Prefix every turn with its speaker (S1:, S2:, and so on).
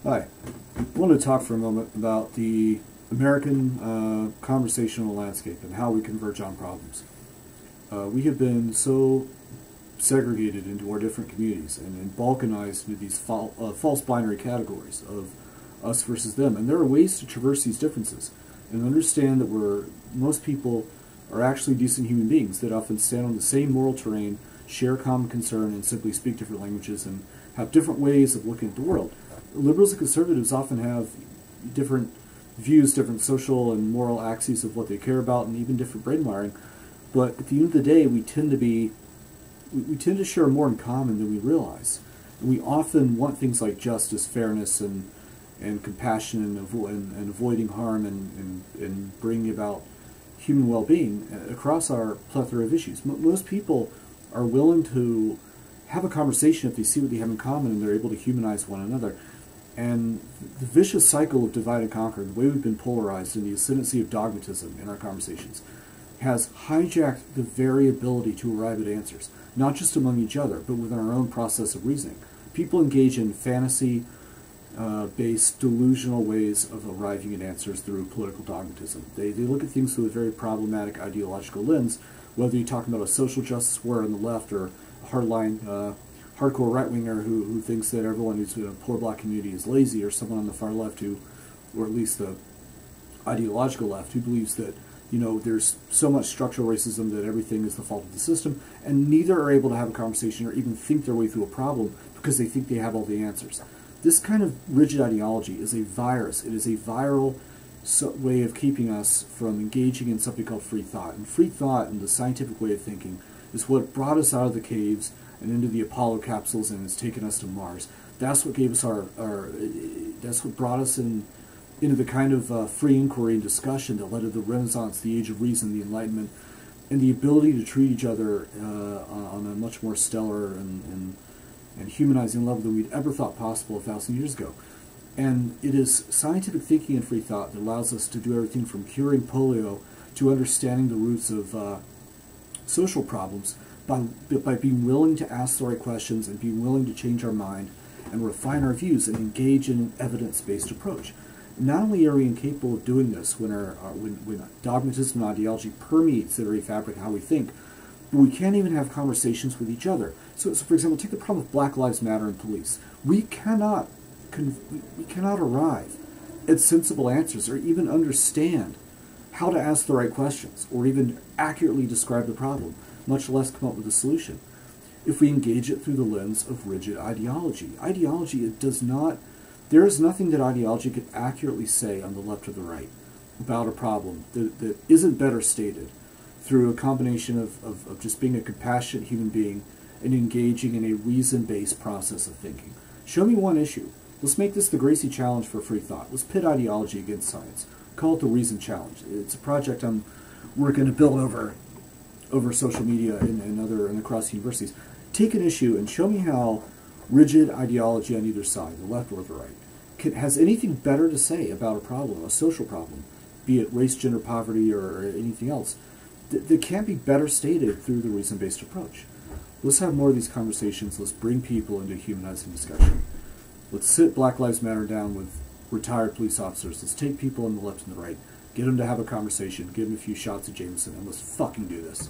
S1: Hi. I want to talk for a moment about the American conversational landscape and how we converge on problems. We have been so segregated into our different communities and balkanized into these false binary categories of us versus them. And there are ways to traverse these differences and understand that most people are actually decent human beings that often stand on the same moral terrain, share common concern, and simply speak different languages and have different ways of looking at the world. Liberals and conservatives often have different views, different social and moral axes of what they care about, and even different brain wiring. But at the end of the day, we tend to share more in common than we realize. And we often want things like justice, fairness, and compassion, and avoiding harm, and bringing about human well-being across our plethora of issues. Most people are willing to have a conversation if they see what they have in common and they're able to humanize one another. And the vicious cycle of divide and conquer, the way we've been polarized, and the ascendancy of dogmatism in our conversations, has hijacked the very ability to arrive at answers, not just among each other, but within our own process of reasoning. People engage in fantasy-based, delusional ways of arriving at answers through political dogmatism. They look at things through a very problematic ideological lens, whether you're talking about a social justice warrior on the left or a hardline hardcore right-winger who thinks that everyone who's in a poor black community is lazy, or someone on the far left who, or at least the ideological left, who believes that, you know, there's so much structural racism that everything is the fault of the system, and neither are able to have a conversation or even think their way through a problem because they think they have all the answers. This kind of rigid ideology is a virus. It is a viral way of keeping us from engaging in something called free thought. And free thought and the scientific way of thinking is what brought us out of the caves and into the Apollo capsules and has taken us to Mars. That's what gave us that's what brought us into the kind of free inquiry and discussion that led to the Renaissance, the Age of Reason, the Enlightenment, and the ability to treat each other on a much more stellar and humanizing level than we'd ever thought possible 1,000 years ago. And it is scientific thinking and free thought that allows us to do everything from curing polio to understanding the roots of social problems by being willing to ask the right questions and being willing to change our mind and refine our views and engage in an evidence-based approach. Not only are we incapable of doing this when dogmatism and ideology permeates the very fabric of how we think, but we can't even have conversations with each other. So for example, take the problem of Black Lives Matter and police. We cannot arrive at sensible answers or even understand how to ask the right questions or even accurately describe the problem, much less come up with a solution, if we engage it through the lens of rigid ideology. Ideology, there is nothing that ideology could accurately say on the left or the right about a problem that isn't better stated through a combination of just being a compassionate human being and engaging in a reason-based process of thinking. Show me one issue. Let's make this the Gracie Challenge for free thought. Let's pit ideology against science. Call it the Reason Challenge. It's a project I'm working to build over social media and across universities. Take an issue and show me how rigid ideology on either side, the left or the right, has anything better to say about a problem, a social problem, be it race, gender, poverty, or anything else, that can't be better stated through the reason-based approach. Let's have more of these conversations. Let's bring people into humanizing discussion. Let's sit Black Lives Matter down with retired police officers. Let's take people on the left and the right, get them to have a conversation, give them a few shots of Jameson, and let's fucking do this.